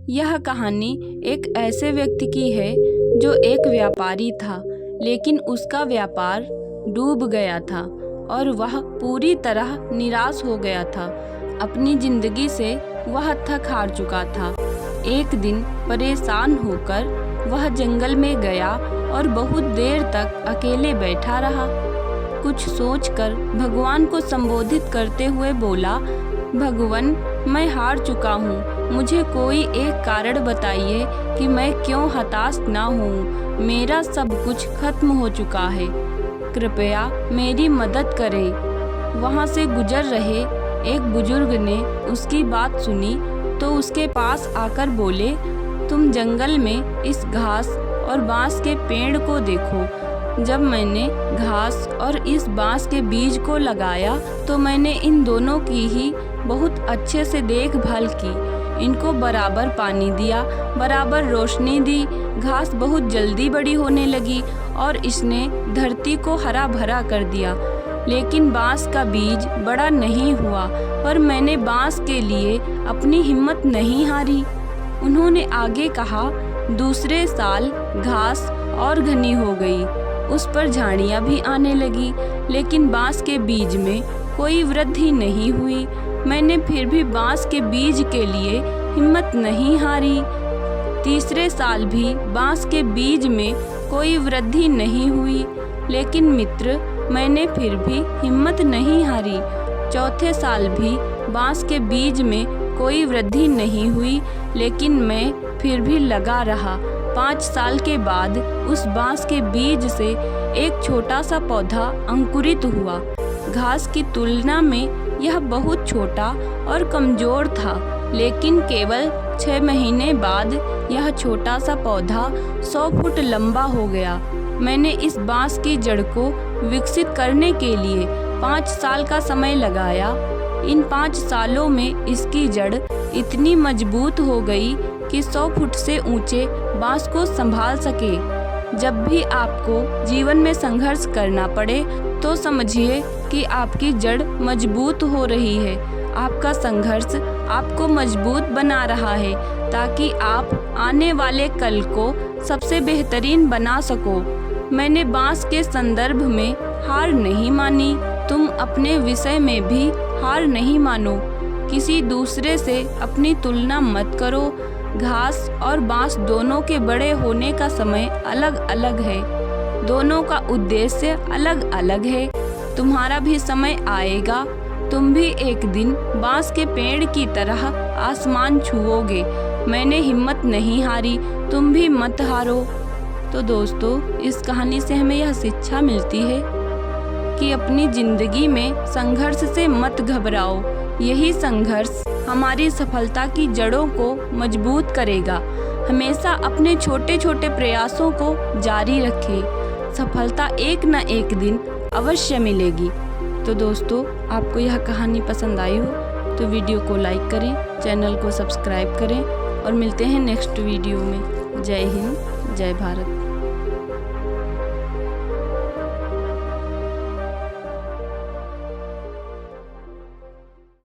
यह कहानी एक ऐसे व्यक्ति की है जो एक व्यापारी था, लेकिन उसका व्यापार डूब गया था और वह पूरी तरह निराश हो गया था। अपनी जिंदगी से वह थक हार चुका था। एक दिन परेशान होकर वह जंगल में गया और बहुत देर तक अकेले बैठा रहा। कुछ सोचकर भगवान को संबोधित करते हुए बोला, भगवान, मैं हार चुका हूँ। मुझे कोई एक कारण बताइए कि मैं क्यों हताश ना हूँ। मेरा सब कुछ खत्म हो चुका है। कृपया मेरी मदद करें। वहाँ से गुजर रहे एक बुजुर्ग ने उसकी बात सुनी तो उसके पास आकर बोले, तुम जंगल में इस घास और बांस के पेड़ को देखो। जब मैंने घास और इस बांस के बीज को लगाया तो मैंने इन दोनों की ही बहुत अच्छे से देखभाल की। इनको बराबर पानी दिया, बराबर रोशनी दी। घास बहुत जल्दी बड़ी होने लगी और इसने धरती को हरा भरा कर दिया। लेकिन बांस का बीज बड़ा नहीं हुआ, पर मैंने बांस के लिए अपनी हिम्मत नहीं हारी। उन्होंने आगे कहा, दूसरे साल घास और घनी हो गई, उस पर झाड़ियाँ भी आने लगी, लेकिन बांस के बीज में कोई वृद्धि नहीं हुई। मैंने फिर भी बांस के बीज के लिए हिम्मत नहीं हारी। तीसरे साल भी बांस के बीज में कोई वृद्धि नहीं हुई, लेकिन मित्र, मैंने फिर भी हिम्मत नहीं हारी। चौथे साल भी बांस के बीज में कोई वृद्धि नहीं हुई, लेकिन मैं फिर भी लगा रहा। 5 साल के बाद उस बांस के बीज से एक छोटा सा पौधा अंकुरित हुआ। घास की तुलना में यह बहुत छोटा और कमजोर था, लेकिन केवल 6 महीने बाद यह छोटा सा पौधा 100 फुट लंबा हो गया। मैंने इस बांस की जड़ को विकसित करने के लिए 5 साल का समय लगाया। इन 5 सालों में इसकी जड़ इतनी मजबूत हो गई कि 100 फुट से ऊंचे बांस को संभाल सके। जब भी आपको जीवन में संघर्ष करना पड़े तो समझिए कि आपकी जड़ मजबूत हो रही है। आपका संघर्ष आपको मजबूत बना रहा है ताकि आप आने वाले कल को सबसे बेहतरीन बना सको। मैंने बांस के संदर्भ में हार नहीं मानी। तुम अपने विषय में भी हार नहीं मानो। किसी दूसरे से अपनी तुलना मत करो। घास और बांस दोनों के बड़े होने का समय अलग अलग है। दोनों का उद्देश्य अलग अलग है। तुम्हारा भी समय आएगा। तुम भी एक दिन बांस के पेड़ की तरह आसमान छुओगे। मैंने हिम्मत नहीं हारी, तुम भी मत हारो। तो दोस्तों, इस कहानी से हमें यह शिक्षा मिलती है कि अपनी जिंदगी में संघर्ष से मत घबराओ। यही संघर्ष हमारी सफलता की जड़ों को मजबूत करेगा। हमेशा अपने छोटे छोटे प्रयासों को जारी रखें। सफलता एक न एक दिन अवश्य मिलेगी। तो दोस्तों, आपको यह कहानी पसंद आई हो तो वीडियो को लाइक करें, चैनल को सब्सक्राइब करें और मिलते हैं नेक्स्ट वीडियो में। जय हिंद, जय भारत।